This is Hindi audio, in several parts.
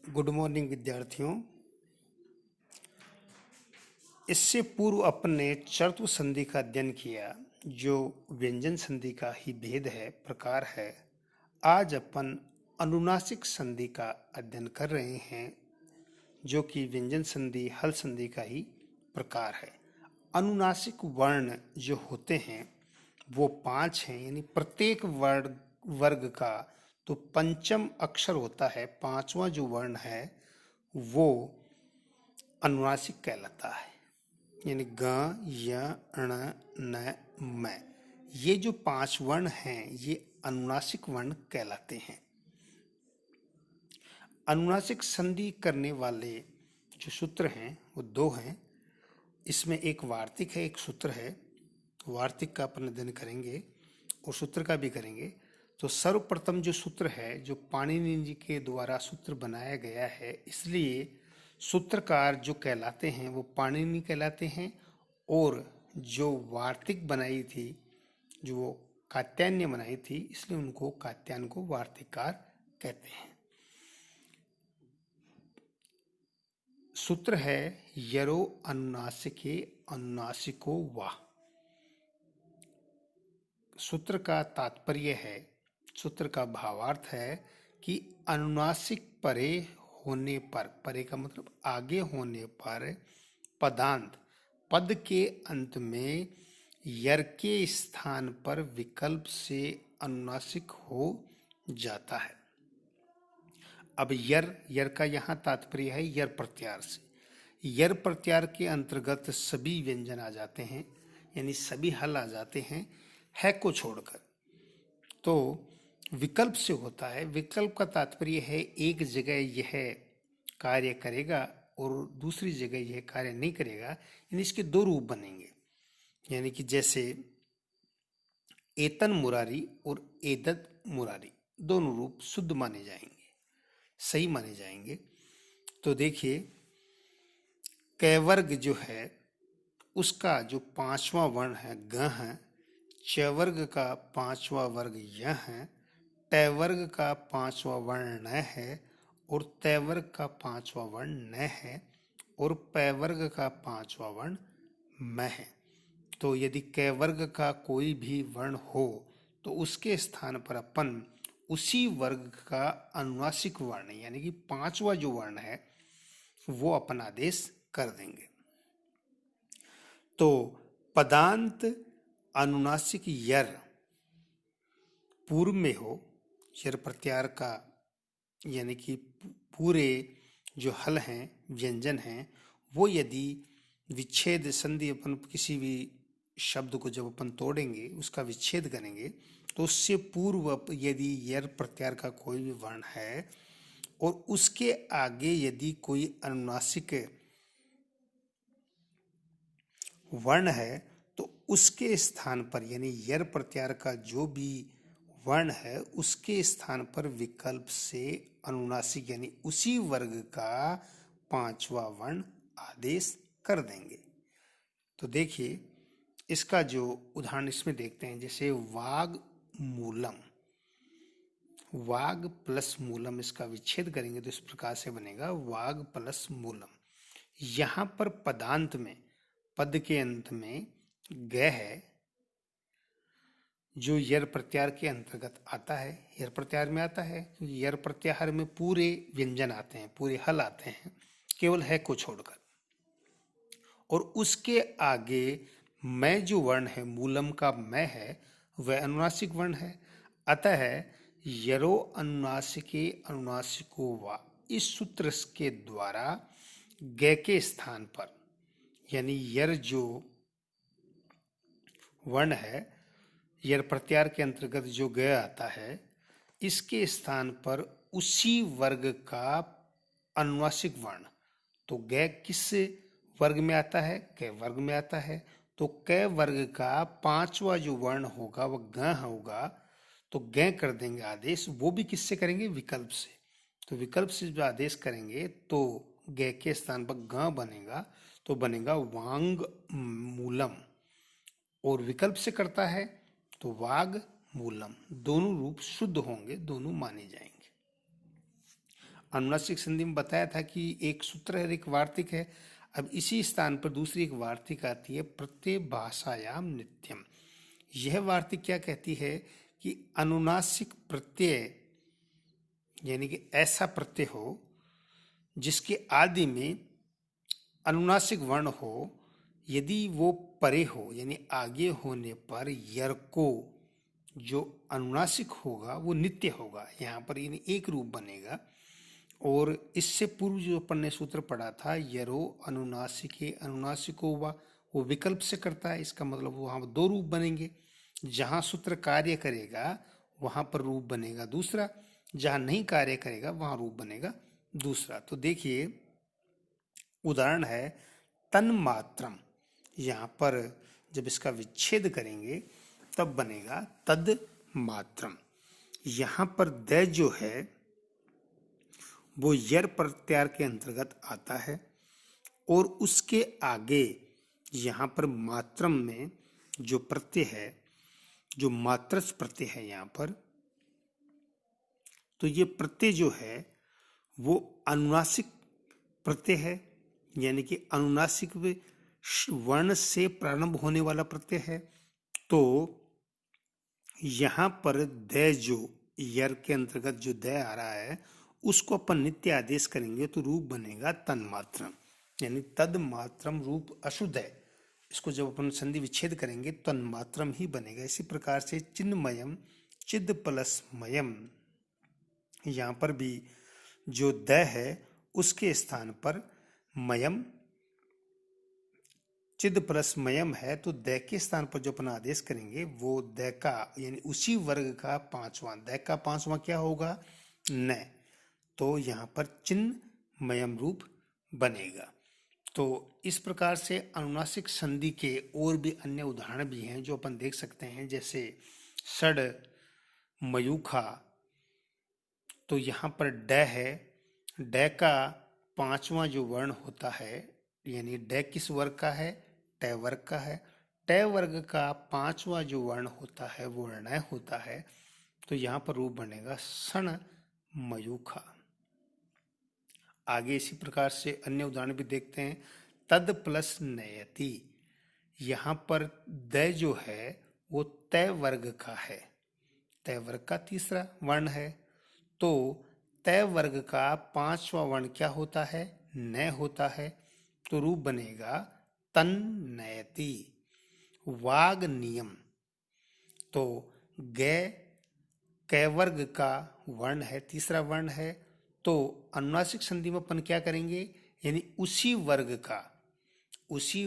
गुड मॉर्निंग विद्यार्थियों। इससे पूर्व अपने चर्त्व संधि का अध्ययन किया जो व्यंजन संधि का ही भेद है, प्रकार है। आज अपन अनुनासिक संधि का अध्ययन कर रहे हैं जो कि व्यंजन संधि हल संधि का ही प्रकार है। अनुनासिक वर्ण जो होते हैं वो 5 हैं, यानी प्रत्येक वर्ग का तो पंचम अक्षर होता है, 5वां जो वर्ण है वो अनुनासिक कहलाता है। यानी ग, य, ण, न, म, ये जो 5 वर्ण हैं ये अनुनासिक वर्ण कहलाते हैं। अनुनासिक संधि करने वाले जो सूत्र हैं वो 2 हैं। इसमें एक वार्तिक है, एक सूत्र है। वार्तिक का अपन अध्ययन करेंगे और सूत्र का भी करेंगे। तो सर्वप्रथम जो सूत्र है, जो पाणिनि जी के द्वारा सूत्र बनाया गया है, इसलिए सूत्रकार जो कहलाते हैं वो पाणिनि कहलाते हैं। और जो वार्तिक बनाई थी, जो वो कात्यायन बनाई थी, इसलिए उनको कात्यायन को वार्तिककार कहते हैं। सूत्र है यरो अनुनासिके अनुनासिको वा। सूत्र का तात्पर्य है, सूत्र का भावार्थ है कि अनुनासिक परे होने पर, परे का मतलब आगे होने पर, पदांत पद के अंत में यर के स्थान पर विकल्प से अनुनासिक हो जाता है। अब यर का यहाँ तात्पर्य है यर प्रत्यार से। यर प्रत्यार के अंतर्गत सभी व्यंजन आ जाते हैं, यानी सभी हल आ जाते हैं, है को छोड़कर। तो विकल्प से होता है। विकल्प का तात्पर्य है एक जगह यह कार्य करेगा और दूसरी जगह यह कार्य नहीं करेगा, यानी इसके 2 रूप बनेंगे। यानी कि जैसे एतन मुरारी और एदत मुरारी, दोनों रूप शुद्ध माने जाएंगे, सही माने जाएंगे। तो देखिए, कैवर्ग जो है उसका जो 5वां वर्ण है ग है, चवर्ग का 5वां वर्ग य है, टैवर्ग का 5वां वर्ण न है और तैवर्ग का 5वां वर्ण न है और पैवर्ग का 5वां वर्ण म है। तो यदि कैवर्ग का कोई भी वर्ण हो तो उसके स्थान पर अपन उसी वर्ग का अनुनासिक वर्ण, यानी कि 5वां जो वर्ण है वो अपन आदेश कर देंगे। तो पदांत अनुनासिक यर पूर्व में हो, यर प्रत्यार का, यानी कि पूरे जो हल हैं, व्यंजन हैं, वो यदि विच्छेद संधि अपन किसी भी शब्द को जब अपन तोड़ेंगे, उसका विच्छेद करेंगे, तो उससे पूर्व यदि यर प्रत्यार का कोई भी वर्ण है और उसके आगे यदि कोई अनुनासिक वर्ण है तो उसके स्थान पर, यानी यर प्रत्यार का जो भी वर्ण है उसके स्थान पर विकल्प से अनुनासिक, यानी उसी वर्ग का 5वां वर्ण आदेश कर देंगे। तो देखिए, इसका जो उदाहरण इसमें देखते हैं, जैसे वाग मूलम, वाग प्लस मूलम, इसका विच्छेद करेंगे तो इस प्रकार से बनेगा वाग प्लस मूलम। यहां पर पदांत में, पद के अंत में ग है जो यर प्रत्यार के अंतर्गत आता है, यर प्रत्यार में आता है, क्योंकि यर प्रत्याहार में पूरे व्यंजन आते हैं, पूरे हल आते हैं, केवल है को छोड़कर। और उसके आगे मैं जो वर्ण है, मूलम का मैं है, वह अनुनासिक वर्ण है। अतः यरो अनुनासिके अनुनासिको वा, इस सूत्र के द्वारा ग के स्थान पर, यानी यर जो वर्ण है, यर प्रत्यार के अंतर्गत जो ग आता है, इसके स्थान पर उसी वर्ग का अनुनासिक वर्ण, तो ग किस वर्ग में आता है? कै वर्ग में आता है। तो कै वर्ग का 5वां जो वर्ण होगा वह ग होगा, तो ग कर देंगे आदेश। वो भी किससे करेंगे? विकल्प से। तो विकल्प से जो आदेश करेंगे तो ग के स्थान पर ग बनेगा, तो बनेगा वांग मूलम। और विकल्प से करता है तो वाग मूलम। दोनों रूप शुद्ध होंगे, दोनों माने जाएंगे। अनुनासिक संधि में बताया था कि एक सूत्र है, एक वार्तिक है। अब इसी स्थान पर दूसरी एक वार्तिक आती है, प्रत्यय भाषायाम नित्यम। यह वार्तिक क्या कहती है कि अनुनासिक प्रत्यय यानी कि ऐसा प्रत्यय हो जिसके आदि में अनुनासिक वर्ण हो, यदि वो परे हो यानी आगे होने पर यर को जो अनुनासिक होगा वो नित्य होगा, यहाँ पर यानी एक रूप बनेगा। और इससे पूर्व जो अपन ने सूत्र पढ़ा था, यरो अनुनासिके अनुनासिको वा, वो विकल्प से करता है, इसका मतलब वहां दो रूप बनेंगे। जहां सूत्र कार्य करेगा वहां पर रूप बनेगा दूसरा, जहां नहीं कार्य करेगा वहां रूप बनेगा दूसरा। तो देखिए उदाहरण है तन्मात्रम। यहाँ पर जब इसका विच्छेद करेंगे तब बनेगा तद मात्रम। यहाँ पर द जो है वो यर प्रत्यार के अंतर्गत आता है, और उसके आगे यहाँ पर मात्रम में जो प्रत्यय है, जो मात्रस प्रत्यय है यहाँ पर, तो ये प्रत्यय जो है वो अनुनासिक प्रत्यय है, यानी कि अनुनासिक वर्ण से प्रारंभ होने वाला प्रत्यय है। तो यहाँ पर द जो यर के अंतर्गत जो द आ रहा है उसको अपन नित्य आदेश करेंगे तो रूप बनेगा तन्मात्रम, यानी तद मात्रम रूप अशुद्ध है। इसको जब अपन संधि विच्छेद करेंगे तन्मात्रम ही बनेगा। इसी प्रकार से चिन्मयम चिद प्लस मयम, यहाँ पर भी जो द है उसके स्थान पर मयम चिद प्लस मयम है, तो द के स्थान पर जो अपन आदेश करेंगे वो द का यानी उसी वर्ग का पांचवां, द का पांचवां क्या होगा न, तो यहाँ पर चिन्ह मयम रूप बनेगा। तो इस प्रकार से अनुनासिक संधि के और भी अन्य उदाहरण भी हैं जो अपन देख सकते हैं, जैसे षड मयूखा। तो यहाँ पर ड है, ड का पांचवा जो वर्ण होता है, यानी ड किस वर्ग का है, ट वर्ग का है। ट वर्ग का पांचवा जो वर्ण होता है वो ण होता है, तो यहाँ पर रूप बनेगा षण मयूखा। आगे इसी प्रकार से अन्य उदाहरण भी देखते हैं। तद प्लस नयति, यहाँ पर द जो है वो तय वर्ग का है, तय वर्ग का तीसरा वर्ण है, तो तय वर्ग का पांचवा वर्ण क्या होता है न होता है, तो रूप बनेगा तन नयति। वाग नियम, तो ग कै वर्ग का वर्ण है, तीसरा वर्ण है, तो अनुनासिक संधि में अपन क्या करेंगे, यानी उसी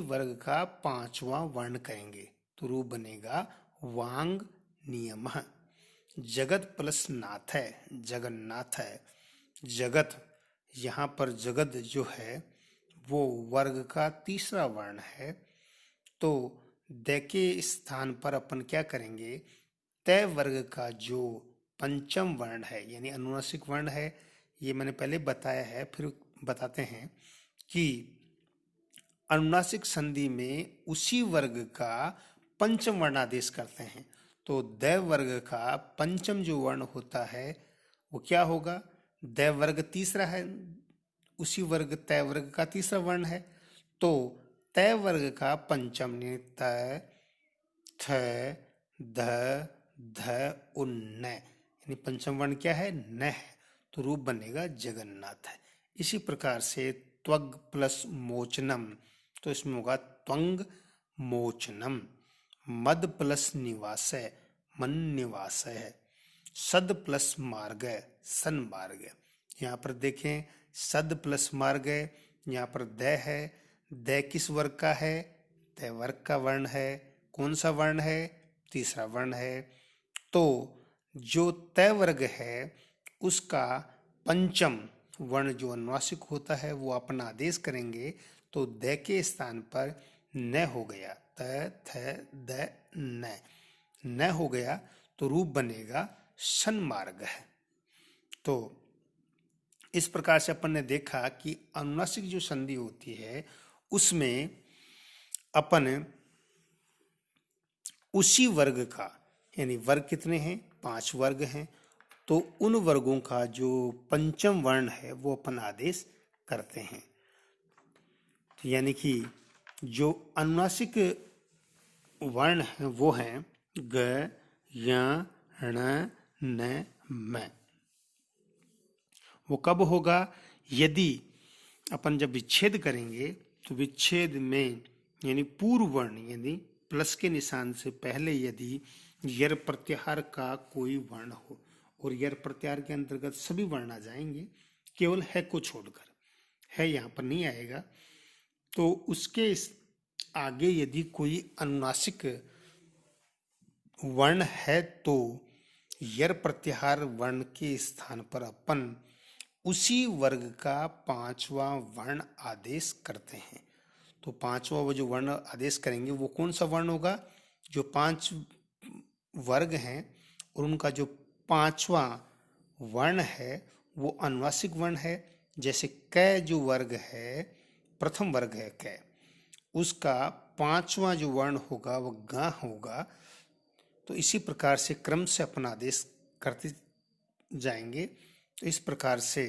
वर्ग का पांचवा वर्ण करेंगे तो रूप बनेगा वांग नियम। जगत प्लस नाथ है, जगन्नाथ है। जगत, यहाँ पर जगत जो है वो वर्ग का तीसरा वर्ण है, तो द के स्थान पर अपन क्या करेंगे, तय वर्ग का जो पंचम वर्ण है यानी अनुनासिक वर्ण है, ये मैंने पहले बताया है फिर बताते हैं कि अनुनासिक संधि में उसी वर्ग का पंचम वर्ण आदेश करते हैं। तो द वर्ग का पंचम जो वर्ण होता है वो क्या होगा, द वर्ग तीसरा है, उसी वर्ग तय वर्ग का तीसरा वर्ण है, तो तय वर्ग का पंचम तय थ ध ध उन्न, यानी पंचम वर्ण क्या है न है, तो रूप बनेगा जगन्नाथ है। इसी प्रकार से त्वग प्लस मोचनम, तो इसमें होगा त्वंग मोचनम। मद प्लस निवास, मन निवास है। सद प्लस मार्ग, सन मार्ग। यहाँ पर देखें सद प्लस मार्ग, यहाँ पर द है, द किस वर्ग का है, तय वर्ग का वर्ण है। कौन सा वर्ण है, तीसरा वर्ण है। तो जो तय वर्ग है उसका पंचम वर्ण जो अनुनासिक होता है वो अपन आदेश करेंगे, तो द के स्थान पर न हो गया, त थ द न हो गया, तो रूप बनेगा शन मार्ग है। तो इस प्रकार से अपन ने देखा कि अनुनासिक जो संधि होती है उसमें अपन उसी वर्ग का, यानी वर्ग कितने हैं, 5 वर्ग हैं, तो उन वर्गों का जो पंचम वर्ण है वो अपन आदेश करते हैं। तो यानी कि जो अनुनासिक वर्ण है वो हैं ग, य, ण, न, म। वो कब होगा? यदि अपन जब विच्छेद करेंगे तो विच्छेद में यानी पूर्व वर्ण यानी प्लस के निशान से पहले यदि यर प्रत्याहार का कोई वर्ण हो, और यर प्रत्याहार के अंतर्गत सभी वर्ण आ जाएंगे केवल है को छोड़कर, है यहाँ पर नहीं आएगा, तो उसके आगे यदि कोई अनुनासिक वर्ण है तो यर प्रत्याहार वर्ण के स्थान पर अपन उसी वर्ग का पांचवा वर्ण आदेश करते हैं। तो पांचवा वो जो वर्ण आदेश करेंगे वो कौन सा वर्ण होगा? जो 5 वर्ग हैं और उनका जो पांचवा वर्ण है वो अनुनासिक वर्ण है। जैसे क जो वर्ग है, प्रथम वर्ग है क, उसका पांचवा जो वर्ण होगा वो ग होगा। तो इसी प्रकार से क्रम से अपन आदेश करते जाएंगे। तो इस प्रकार से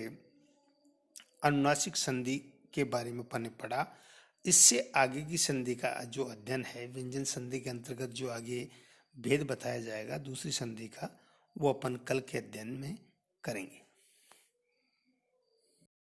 अनुनासिक संधि के बारे में अपन ने पढ़ा। इससे आगे की संधि का जो अध्ययन है, व्यंजन संधि के अंतर्गत जो आगे भेद बताया जाएगा दूसरी संधि का, वो अपन कल के अध्ययन में करेंगे।